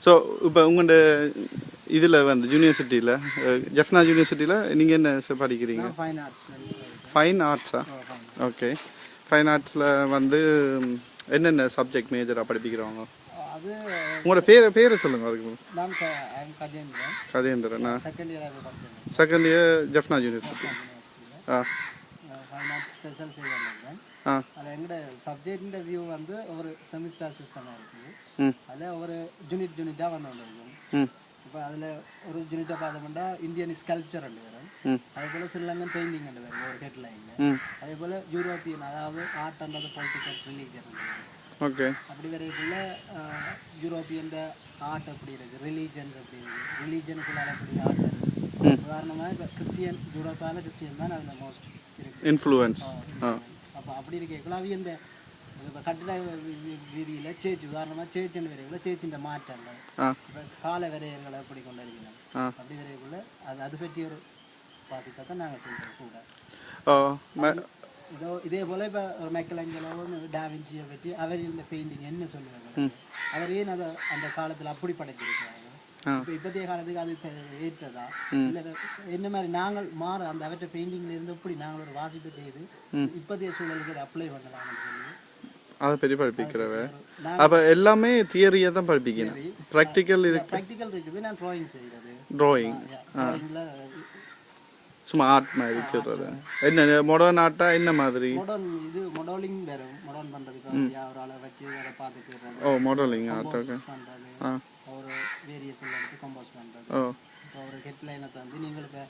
So இப்போ உங்களோட இதில் வந்து யூனிவர்சிட்டியில் ஜெஃப்னா யூனிவர்சிட்டியில் நீங்கள் என்ன படிக்கிறீங்க? ஃபைன் ஆர்ட்ஸா? ஓகே. ஃபைன் ஆர்ட்ஸில் வந்து என்னென்ன சப்ஜெக்ட் மேஜராக படிப்பிக்கிறவங்க? உங்களோட பேரை சொல்லுங்கள். அதுக்கு Gajendran. Second year Jaffna university. Special செய்யணும். அதில் எங்களோட சப்ஜெக்டின் வியூ வந்து ஒரு செமிஸ்டர் சிஸ்டமாக இருக்குது. அதில் ஒரு யூனிட்டாக வந்துருக்கும். இப்போ அதில் ஒரு யூனிட்டாக பார்த்தோம்னா இந்தியன் ஸ்கல்ப்சர் ரெண்டு வரும், அதே போல் ஸ்ரீலங்கன் பெயிண்டிங் ரெண்டு வரும் ஒரு ஹெட்லைனில், அதே போல் யூரோப்பியன் அதாவது art and political religion. Okay. அப்படி வரைக்குள்ள யூரோப்பியன் ஆர்ட் எப்படி இருக்குது, ரிலீஜன்ஸ் எப்படி இருக்குது, ரிலீஜனுக்குள்ளால எப்படி ஆர்ட் இருக்குது. உதாரணமாக இப்போ கிறிஸ்டியன் யூரோப்பால கிறிஸ்டியன் தான் அதில் மோஸ்ட் இன்ஃப்ளூயன்ஸ். அப்போ அப்படி இருக்க அவி இந்த கட்டிட வீதியில் சேச்சு உதாரணமாக சேச்சுன்னு வரைக்குள்ள சேச்சின் மாற்றங்கள் இப்போ கால விரையர்களை எப்படி கொண்டு இருக்கிறோம் அப்படி வரைக்குள்ள அது பற்றி ஒரு வாசிப்பை தான் நாங்கள் செய்கிறோம் கூட. இதே போல் இப்போ ஒரு மைக்கேலாஞ்சலோ டாவின்சியை பற்றி அவர் இந்த பெயிண்டிங் என்ன சொல்லுவாங்க, அவர் ஏன் அதை அந்த காலத்தில் அப்படி படைத்திருக்கிறாங்க, இப்போ இப்போதைய காலத்துக்கு அது ஏற்றதா இல்லை என்ன மாதிரி நாங்கள் மாற அந்த அவற்றை பெயிண்டிங்ல இருந்து எப்படி நாங்கள் ஒரு வாசிப்பை செய்து இப்போதைய சூழலுக்கு அதை அப்ளை பண்ணலாம்னு சொல்லி அதை பற்றி படிப்பிக்கிறவ. அப்போ எல்லாமே தியரியை தான் படிப்பிக்கணும். ப்ராக்டிக்கல் இருக்குது. நான் ட்ராயிங் செய்கிறது. ட்ராயிங் சும்மா ஆர்ட் மாதிரி இருக்கிறது. என்ன மாடர்ன் ஆர்ட்டா என்ன மாதிரி? மாடர்ன் இது மாடலிங் வரும். மாடர்ன் பண்ணுறதுக்கு ஒரு ஆளை வச்சு அதை பார்த்துக்கிறது. ஓ மாடலிங் ஆர்ட். ஓகே. ஒரு வேரியேஷன் எடுத்து கம்போஸ் பண்ணுறது. இப்போ ஒரு ஹெட்லைனை வந்து நீங்களுக்கு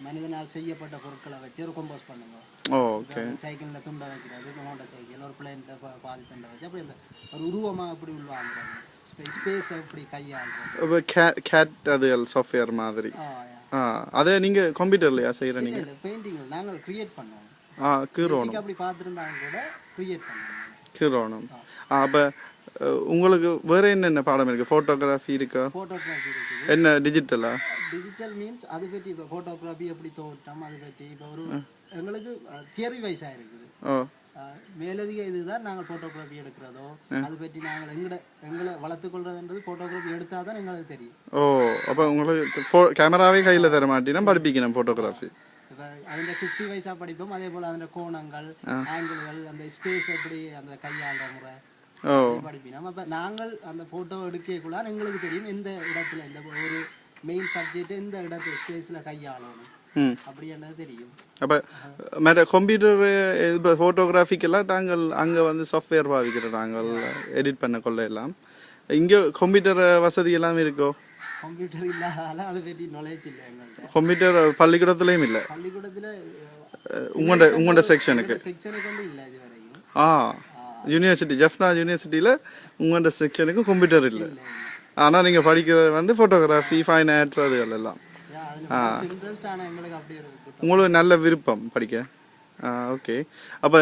மனிதனால் செய்யப்பட்ட பொருட்களை வச்சு ஒரு கம்போஸ் பண்ணுங்க. ஓகே. சைக்கிளில் துண்டை வைக்கிறது, மோட்டார் சைக்கிள் ஒரு பிளேனில் பாதி துண்டை வச்சு அப்படி இந்த ஒரு உருவமாக அப்படி உள்வாங்குறது, ஸ்பேஸ் எப்படி கையாளுறது. கேட் அது சாஃப்ட்வேர் மாதிரி. அதே நீங்கள் கம்ப்யூட்டர்லையா செய்கிற? நீங்கள் பெயிண்டிங் நாங்கள் கிரியேட் பண்ணுவோம். கீரோணும் அப்படி பார்த்துருந்தாங்க கூட கிரியேட் பண்ணுவோம். கீரோணும். அப்போ உங்களுக்கு வேறு என்னென்ன பாடம் இருக்குது? ஃபோட்டோகிராஃபி இருக்கா? ஃபோட்டோகிராஃபி இருக்குது. என்ன டிஜிட்டலா? டிஜிட்டல் மீன்ஸ் அதை பற்றி இப்போ ஃபோட்டோகிராஃபி எப்படி தோட்டம் அதை பற்றி இப்போ ஒரு எங்களுக்கு தியரி வைஸாக இருக்குது. மேலதிக இதுதான் நாங்கள் ஃபோட்டோகிராஃபி எடுக்கிறதோ அதை பற்றி நாங்கள் எங்களை வளர்த்துக்கொள்றதுன்றது ஃபோட்டோகிராஃபி எடுத்தால் தான் எங்களுக்கு தெரியும். அப்போ உங்களுக்கு கேமராவே கையில் தர மாட்டீங்கன்னா படிப்பிக்கணும் ஃபோட்டோகிராஃபி. இப்போ அதில் ஹிஸ்ட்ரி வைஸாக படிப்போம். அதே போல் அதில் கோணங்கள், ஆங்கிள்கள், அந்த ஸ்பேஸ் எப்படி அந்த கையாளுற முறை படிப்பினோம். அப்போ நாங்கள் அந்த ஃபோட்டோ எடுக்கக்குள்ள எங்களுக்கு தெரியும் எந்த இடத்துல இந்த ஒரு மெயின் சப்ஜெக்ட் எந்த இடத்துல ஸ்பேஸில் கையாளணும் அப்படி என்னது தெரியும். அப்போ மேலே கம்ப்யூட்டர் இப்போ ஃபோட்டோகிராஃபிக்கெல்லாம் நாங்கள் அங்கே வந்து சாஃப்ட்வேர் பாவிக்கிறோம் நாங்கள் எடிட் பண்ண கொள்ள எல்லாம். இங்கே கம்ப்யூட்டர் வசதி எல்லாம் இருக்கோ? கம்ப்யூட்டர் இல்லாதால அதை பற்றி நாலேஜ் இல்லை எங்கள்கிட்ட. கம்ப்யூட்டர் பள்ளிக்கூடத்துலேயும் இல்லை? பள்ளிக்கூடத்தில் உங்களோட செக்ஷனுக்கு வந்து இல்லை இது வரைக்கும். யூனிவர்சிட்டி ஜெஃப்னா யூனிவர்சிட்டியில் உங்களோட செக்ஷனுக்கு கம்ப்யூட்டர் இல்லை. ஆனால் நீங்கள் படிக்கிறது வந்து ஃபோட்டோகிராஃபி, ஃபைன் ஆர்ட்ஸ் அதுகள் எல்லாம். உங்களுக்கு நல்ல விருப்பம் படிக்க. ஓகே. அப்போ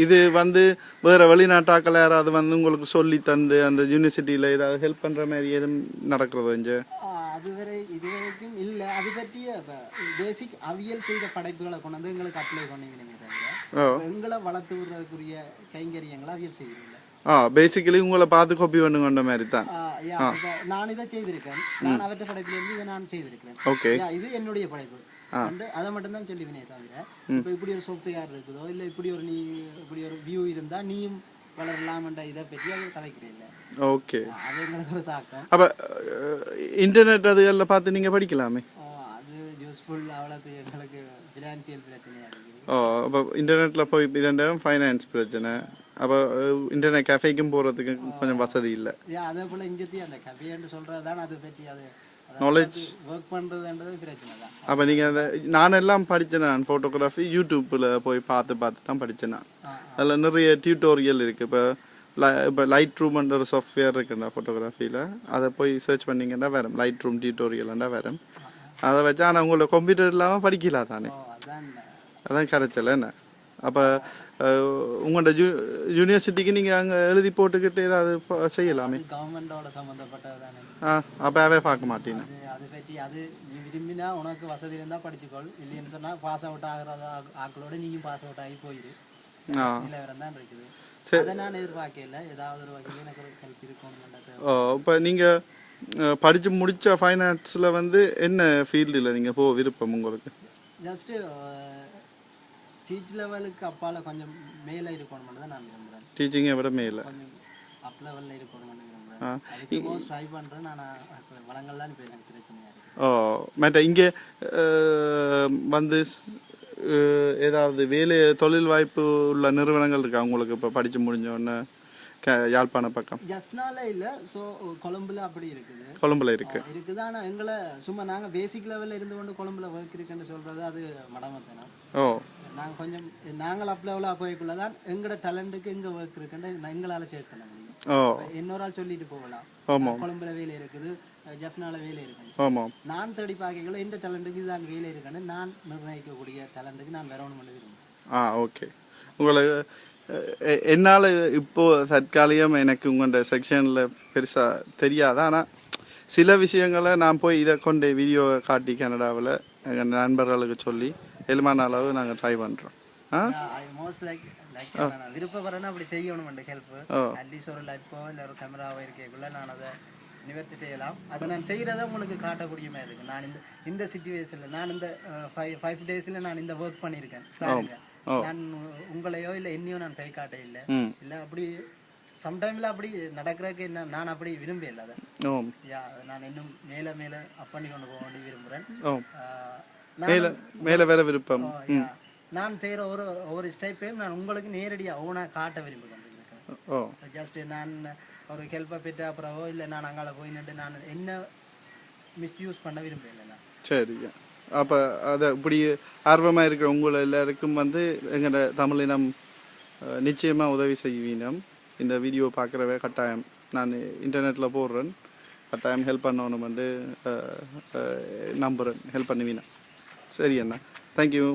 இது வந்து வேறு வெளிநாட்டாக்கள் யாராவது வந்து உங்களுக்கு சொல்லி தந்து அந்த யூனிவர்சிட்டியில் ஏதாவது ஹெல்ப் பண்ணுற மாதிரி எதுவும் நடக்கிறதோ இங்கே? அதுவரை இதுவரைக்கும் இல்லை. அது பற்றிய பேசிக் அவியல் செய்த படைப்புகளை கொண்டு வந்து எங்களுக்கு அப்ளை பண்ணிக்கணுமே தவிர எங்களை வளர்த்து விடுறதுக்குரிய கைங்கரியங்களை அவியல் செய்யறதில்லை. பேசிக்கலி உங்களை பார்த்து காப்பி பண்ணுங்கன்ற மாதிரி தான். நான் இதை செய்திருக்கேன். நான் அவற்றை படைப்பிலிருந்து இதை நான் செய்திருக்கிறேன். ஓகே. இது என்னுடைய படைப்பு. அதை மட்டும் தான் சொல்லுவினே தவிர இப்போ இப்படி ஒரு சாஃப்ட்வேர் இருக்குதோ இல்லை இப்படி ஒரு வியூ இருந்தா நீயும் வளரலாம்ன்ற இதை பற்றி அது கதைக்கிறேன். ஓகே. அது எங்களுக்கு ஒரு தாக்கம். அப்போ இன்டர்நெட் அதுகளில் பார்த்து நீங்கள் படிக்கலாமே? அது யூஸ்ஃபுல். அவ்வளோது எங்களுக்கு ஃபினான்சியல் பிரச்சனையாக இருக்குது. அப்போ இன்டர்நெட்டில் போய் இதண்ட ஃபைனான்ஸ் பிரச்சனை. அப்போ இன்டர்நெட் கஃபேக்கும் போகிறதுக்கு கொஞ்சம் வசதி இல்லை. அதே போல் இங்கே அந்த கஃபேன்னு சொல்கிறது தான் அதை பற்றி அது நாலேஜ் ஒர்க் பண்ணுறதுன்றது பிரச்சனை தான். அப்போ நீங்கள் அதை நான் எல்லாம் படித்தேன். நான் ஃபோட்டோகிராஃபி யூடியூப்பில் போய் பார்த்து தான் படித்தேன். நான் அதில் நிறைய டியூட்டோரியல் இருக்குது. இப்போ லைட் ரூம்ன்ற ஒரு சாஃப்ட்வேர் இருக்குண்ணா ஃபோட்டோகிராஃபியில். அதை போய் சர்ச் பண்ணிங்கன்னா வரும் லைட் ரூம் டியூட்டோரியல்னா வரும். அதை வச்சு ஆனால் உங்களோட கம்ப்யூட்டர் இல்லாமல் படிக்கலாம் தானே. அதான் கரைச்சல் என்ன. அப்போ உங்களோட யூனிவர்சிட்டிக்கு நீங்கள் அங்கே எழுதி போட்டுக்கிட்டு ஏதாவது செய்யலாமே. கவர்மெண்டோட சம்மந்தப்பட்டது தானே. அப்போவே பார்க்க மாட்டீங்க. அதை பற்றி அது விரும்பினா உனக்கு வசதி இருந்தால் படிச்சுக்கொள், இல்லைன்னு சொன்னால் பாஸ் அவுட் ஆகிறத ஆக்களோட நீயும் பாஸ் அவுட் ஆகி போயிடு. நிலவரம் தான் இருக்குது. அதை நான் எதிர்பார்க்கல, ஏதாவது ஒரு வகையில் எனக்கு ஒரு ஹெல்ப் இருக்கணும். இப்போ நீங்கள் படித்து முடித்த ஃபைனான்ஸில் வந்து என்ன ஃபீல்டில் நீங்கள் போக விருப்பம் உங்களுக்கு? ஜஸ்ட்டு டீச் லெவலுக்கு அப்பால் கொஞ்சம் மேலே இருக்கணும் தான் நான் விரும்புகிறேன். டீச்சிங்கை விட மேலே கொஞ்சம் அப் லெவலில் இருக்கணும்னு விரும்புகிறேன். அதுக்கு மோஸ்ட் ட்ரை பண்ணுறேன். நான் வளங்கள்லாம் இப்போ எனக்கு பிரச்சனையாக இருக்குது. மற்ற இங்கே வந்து ஏதாவது வேலை தொழில் வாய்ப்பு உள்ள நிறுவனங்கள் இருக்கா உங்களுக்கு இப்போ படித்து முடிஞ்சோடனே யாழ்ப்பாண பக்கம்? ஜஃப்னால இல்லை, ஸோ கொழும்புல அப்படி இருக்குது. கொழும்புல இருக்குது. ஆனால் எங்களை சும்மா நாங்கள் பேசிக் லெவலில் இருந்து கொண்டு கொழும்புல ஒர்க் இருக்குன்னு சொல்கிறது அது மடமத்தனம். நாங்கள் கொஞ்சம் நாங்கள் அப் லெவலாக போய்க்குள்ள தான் எங்களோட டேலண்ட்டுக்கு எங்கே ஒர்க் இருக்குன்னு எங்களால் சேட் பண்ண முடியும். இன்னொரு ஆள் சொல்லிட்டு போகலாம், கொழும்புல வேலை இருக்குது, ஜஃப்னால வேலை இருக்குது. நான் தேடி பார்க்கல இந்த டேலண்ட்டுக்கு இதுதான் வேலை இருக்குன்னு நான் நிர்ணயிக்கக்கூடிய டேலண்ட்டுக்கு நான் வரணும் விரும்புகிறேன். ஓகே. உங்களுக்கு என்னால் இப்போது தற்காலிகம் எனக்கு உங்களோட செக்ஷனில் பெருசாக தெரியாது. ஆனால் சில விஷயங்களை நான் போய் இதை கொண்டு வீடியோ காட்டி கனடாவில் எங்கள் நண்பர்களுக்கு சொல்லி எலுமான அளவு நாங்கள் ட்ரை பண்ணுறோம். விருப்பப்படுறேன்னா அப்படி செய்யணும் ஹெல்ப். அட்லீஸ்ட் ஒரு லைஃபோ இல்லை ஒரு கேமராவோ இருக்கக்குள்ள நான் அதை நிவர்த்தி செய்யலாம். அதை நான் செய்கிறத உங்களுக்கு காட்டக்கூடிய மாதிரி இருக்கு. நான் இந்த சிச்சுவேஷனில் நான் இந்த 5 டேஸில் நான் இந்த ஒர்க் பண்ணியிருக்கேன். நான் உங்களையோ இல்லை என்னையோ நான் கை காட்ட இல்லை இல்லை அப்படி சம்டைம்ல அப்படி நடக்கிறதுக்கு என்ன நான் அப்படி விரும்பல. அதை நான் இன்னும் மேலே மேலே அப் பண்ணி கொண்டு போக வேண்டி விரும்புகிறேன். மேலே வேற விருப்பம். நான் செய்கிற ஒரு ஸ்டெப்பையும் நான் உங்களுக்கு நேரடியாக ஓனாக காட்ட விரும்பி கொண்டிருக்கேன். ஜஸ்ட் நான் ஒரு ஹெல்ப்பை பெற்ற அப்புறமோ இல்லை நான் அங்கால போய் நின்று நான் என்ன மிஸ்யூஸ் பண்ண விரும்பல. நான் சரிங்க. அப்போ அதை இப்படி ஆர்வமாக இருக்கிற உங்களை எல்லாருக்கும் வந்து எங்களோட தமிழினம் நிச்சயமாக உதவி செய்வீனம். இந்த வீடியோ பார்க்குறவே கட்டாயம் நான் இன்டர்நெட்டில் போடுறேன், கட்டாயம் ஹெல்ப் பண்ணணும் வந்து நம்புகிறேன், ஹெல்ப் பண்ணுவீனா. சரி அண்ணா, தேங்க்யூ.